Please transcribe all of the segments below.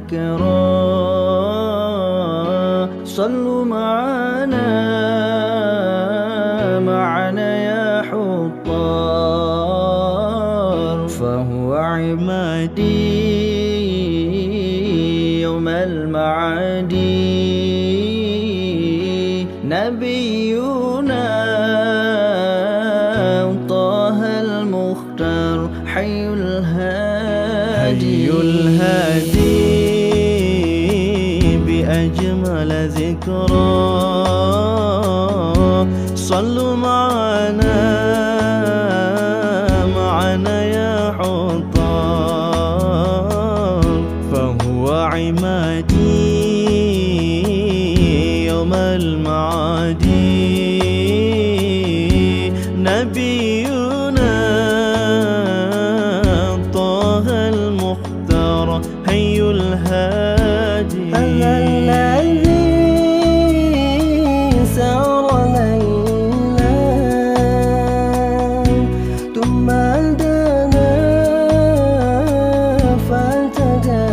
ذكرى. صلوا معنا يا حطار، فهو عمادي يوم المعاد. نبينا طه المختار، حي الهادي بأجمل ذكرى. صلوا معنا يا حطار، فهو عمادي يوم المعاد. نبينا طه المختار، حي الهادي. الذي سار ليلا ثم دنا فتدلى.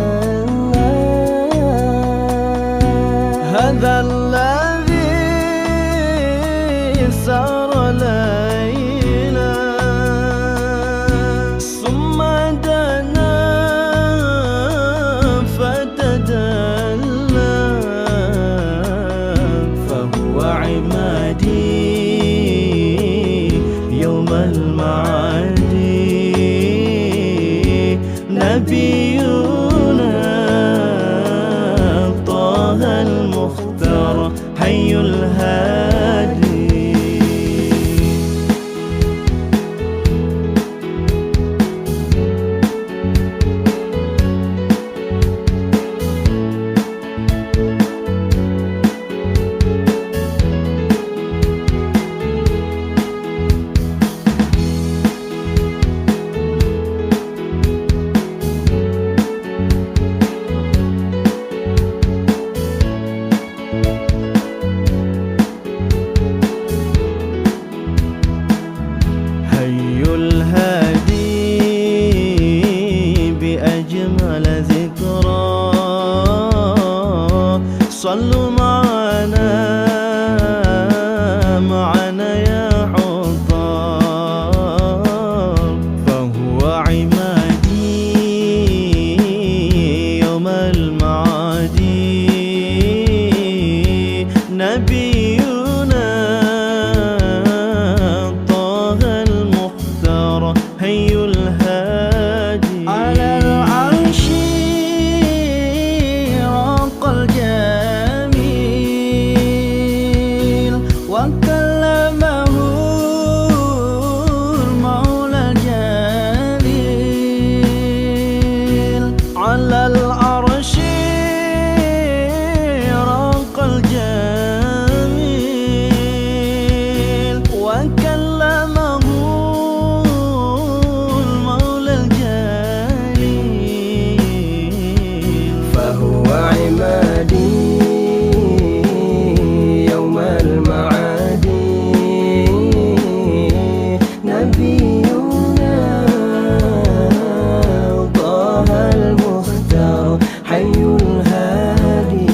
هذا الذي سار ليلا ثم دنا فتدلى، فهو عمادي يوم المعاد. نبينا طه المختار، حي الهادي. حي الهادي بأجمل ذكرى. صلوا معنا يا حطار، فهو عمادي يوم المعاد. نبينا حي الهادي. على العرش رق الجميل وكلمه المولى الجليل. على العرش رق الجميل وكلمه يوم المعاد. نبينا طه المختار، حي الهادي.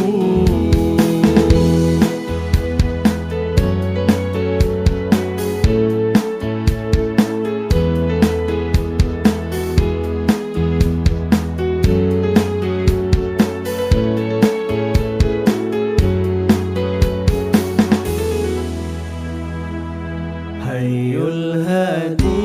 حي الهادي